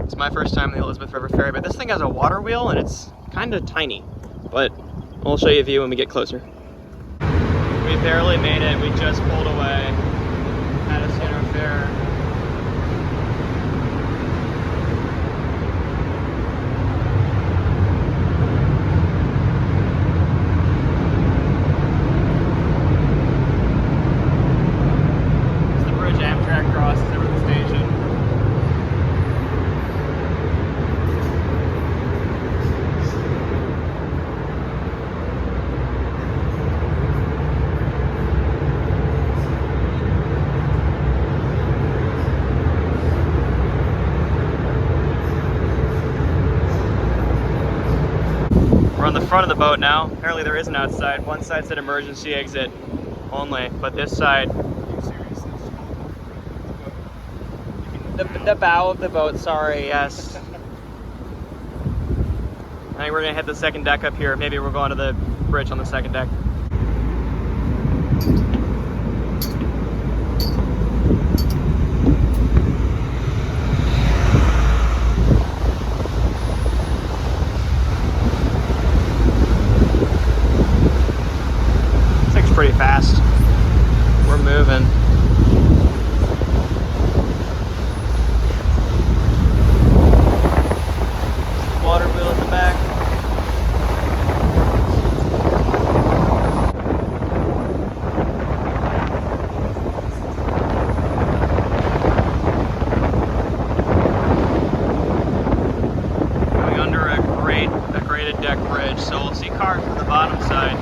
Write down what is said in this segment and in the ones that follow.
It's my first time in the Elizabeth River Ferry, but this thing has a water wheel and it's kind of tiny. But I'll show you a view when we get closer. We barely made it. We just pulled away. Had us in our fare. It's the bridge Amtrak crosses over the station. We're on the front of the boat now. Apparently there is an outside. One side said emergency exit only, but this side... The bow of the boat, sorry, yes. I think we're gonna hit the second deck up here. Maybe we'll go onto the bridge on the second deck. Pretty fast. We're moving. Water wheel at the back. Going under a graded deck bridge, so we'll see cars from the bottom side.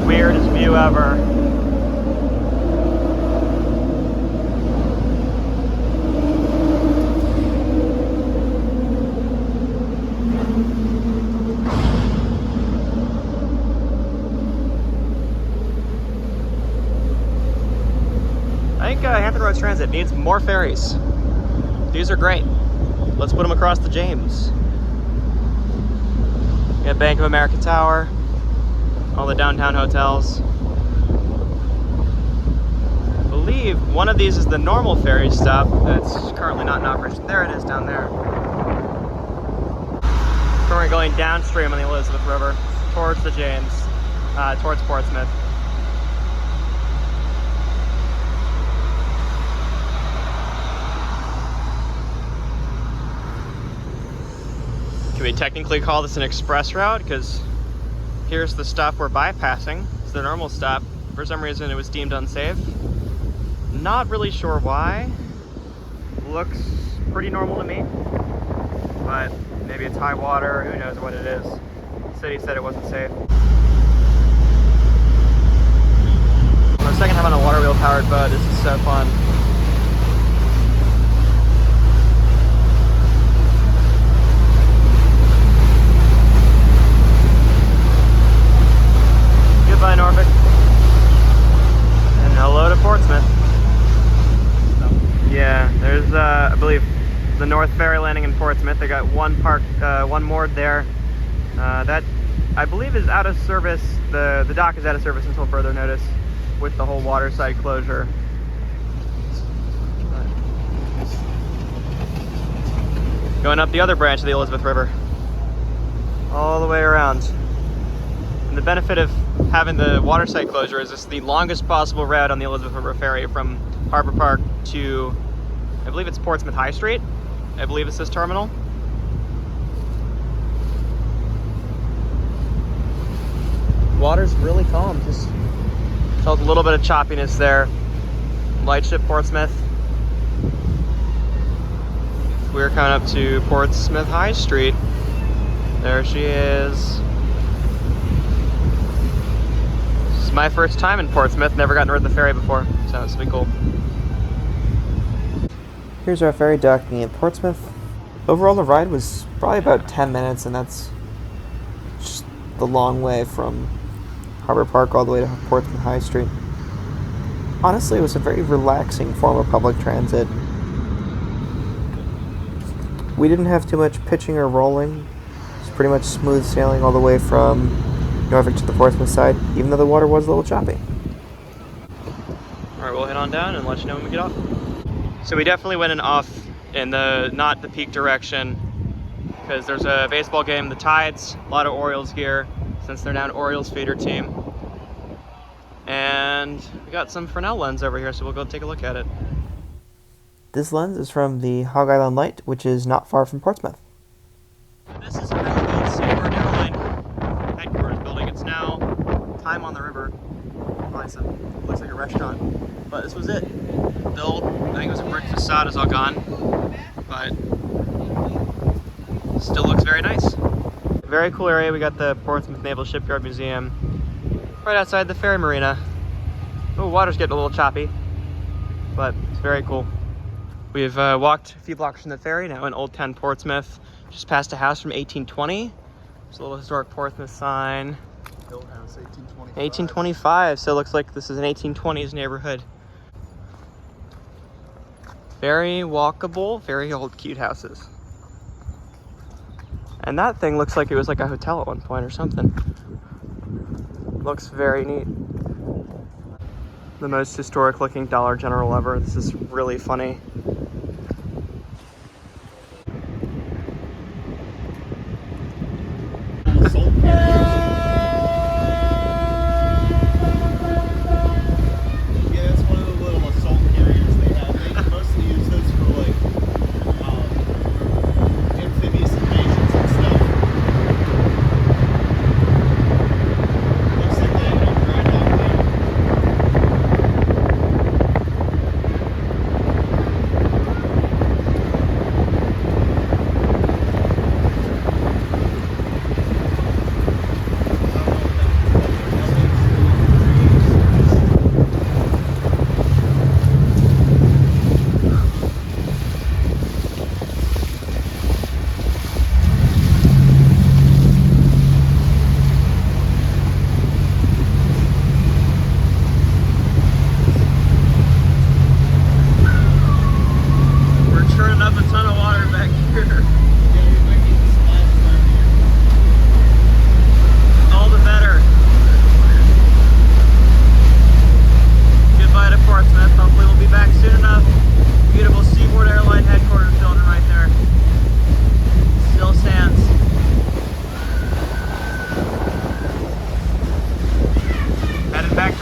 Weirdest view ever. I think Hampton Roads Transit needs more ferries. These are great. Let's put them across the James. We got Bank of America Tower. All the downtown hotels. I believe one of these is the normal ferry stop that's currently not in operation. There it is down there. Currently going downstream on the Elizabeth River towards the James, towards Portsmouth. Can we technically call this an express route? Because here's the stop we're bypassing. It's the normal stop. For some reason it was deemed unsafe. Not really sure why. Looks pretty normal to me. But maybe it's high water, who knows what it is. The city said it wasn't safe. My second time on a water wheel powered boat. This is so fun. Goodbye, Norfolk. And hello to Portsmouth. Yeah, there's, I believe, the North Ferry landing in Portsmouth. They got one moored there. That, I believe, is out of service. The dock is out of service until further notice with the whole waterside closure. Going up the other branch of the Elizabeth River. All the way around. And the benefit of having the waterside closure is it's the longest possible route on the Elizabeth River Ferry from Harbor Park to, I believe it's Portsmouth High Street. I believe it's this terminal. Water's really calm, just felt a little bit of choppiness there. Lightship Portsmouth. We're coming up to Portsmouth High Street. There she is. This is my first time in Portsmouth. Never gotten rid of the ferry before, so this will be cool. Here's our ferry docking at Portsmouth. Overall, the ride was probably about 10 minutes, and that's just the long way from Harbor Park all the way to Portsmouth High Street. Honestly, it was a very relaxing form of public transit. We didn't have too much pitching or rolling. It's pretty much smooth sailing all the way from Norfolk to the Portsmouth side, even though the water was a little choppy. Alright, we'll head on down and let you know when we get off. So we definitely went off in the not the peak direction because there's a baseball game, the Tides, a lot of Orioles gear since they're now an Orioles feeder team. And we got some Fresnel lens over here, so we'll go take a look at it. This lens is from the Hog Island Light, which is not far from Portsmouth. This is a really old Seaboard Airline headquarters building. It's now Time on the River. Looks like a restaurant. But this was it. The old, I think it was a brick facade, is all gone. But still looks very nice. Very cool area. We got the Portsmouth Naval Shipyard Museum right outside the ferry marina. Oh, water's getting a little choppy, but it's very cool. We've walked a few blocks from the ferry, now in Old Town Portsmouth, just past a house from 1820. There's a little historic Portsmouth sign. Hill House, 1825. 1825, so it looks like this is an 1820s neighborhood. Very walkable, very old, cute houses. And that thing looks like it was like a hotel at one point or something. Looks very neat. The most historic looking Dollar General ever. This is really funny.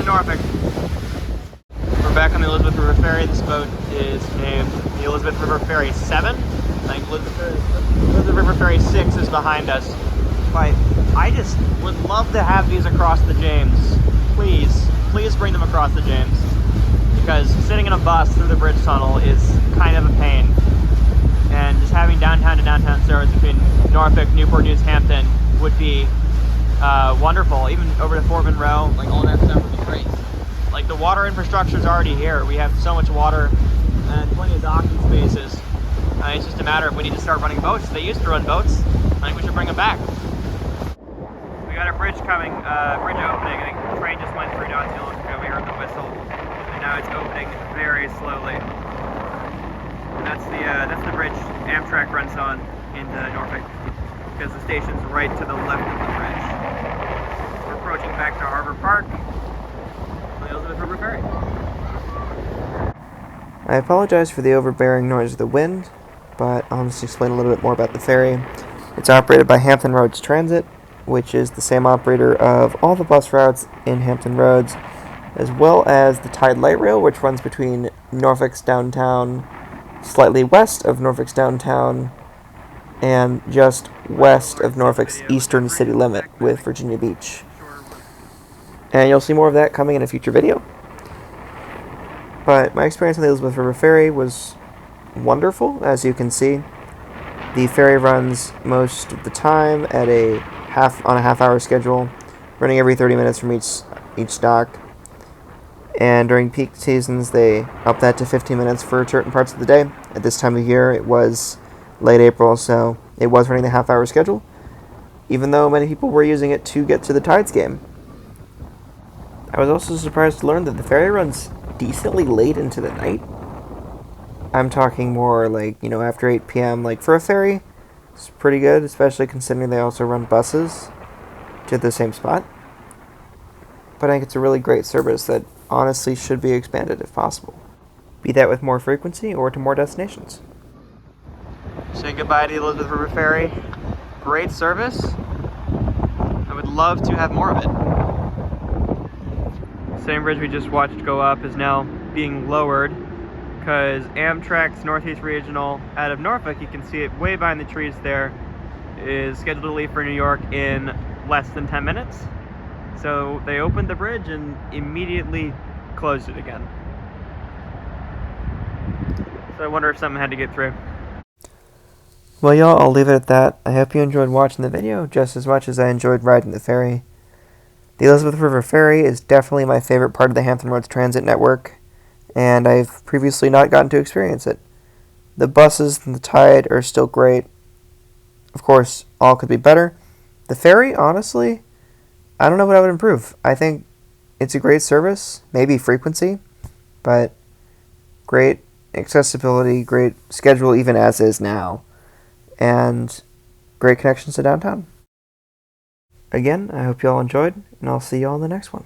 Norfolk. We're back on the Elizabeth River Ferry. This boat is named the Elizabeth River Ferry VII. I think Elizabeth River Ferry VI is behind us. But I just would love to have these across the James. Please bring them across the James. Because sitting in a bus through the bridge tunnel is kind of a pain. And just having downtown to downtown service between Norfolk, Newport News, Hampton would be wonderful. Even over to Fort Monroe, like all that stuff would be great. Like the water infrastructure is already here. We have so much water and plenty of docking spaces. It's just a matter of we need to start running boats. They used to run boats. I think we should bring them back. We got a bridge coming, bridge opening. I think the train just went through not too long ago. We heard the whistle, and now it's opening very slowly. And that's the bridge Amtrak runs on in Norfolk, because the station's right to the left of the bridge. We're approaching back to Harbor Park on the Elizabeth River Ferry. I apologize for the overbearing noise of the wind, but I'll just explain a little bit more about the ferry. It's operated by Hampton Roads Transit, which is the same operator of all the bus routes in Hampton Roads, as well as the Tide Light Rail, which runs between Norfolk's downtown, slightly west of Norfolk's downtown, and just west of Norfolk's eastern city limit with Virginia Beach. And you'll see more of that coming in a future video. But my experience on the Elizabeth River Ferry was wonderful. As you can see, the ferry runs most of the time at a half-hour schedule, running every 30 minutes from each dock. And during peak seasons, they up that to 15 minutes for certain parts of the day. At this time of year, it was late April, so it was running the half-hour schedule, even though many people were using it to get to the Tides game. I was also surprised to learn that the ferry runs decently late into the night. I'm talking more like, after 8 p.m. Like, for a ferry, it's pretty good, especially considering they also run buses to the same spot. but I think it's a really great service that honestly should be expanded if possible. Be that with more frequency or to more destinations. Saying goodbye to the Elizabeth River Ferry. Great service. I would love to have more of it. The same bridge we just watched go up is now being lowered because Amtrak's Northeast Regional out of Norfolk, you can see it way behind the trees there, is scheduled to leave for New York in less than 10 minutes. So they opened the bridge and immediately closed it again. So I wonder if something had to get through. Well, y'all, I'll leave it at that. I hope you enjoyed watching the video just as much as I enjoyed riding the ferry. The Elizabeth River Ferry is definitely my favorite part of the Hampton Roads Transit network, and I've previously not gotten to experience it. The buses and the Tide are still great. Of course, all could be better. The ferry, honestly, I don't know what I would improve. I think it's a great service, maybe frequency, but great accessibility, great schedule even as is now, and great connections to downtown. Again, I hope you all enjoyed, and I'll see you all in the next one.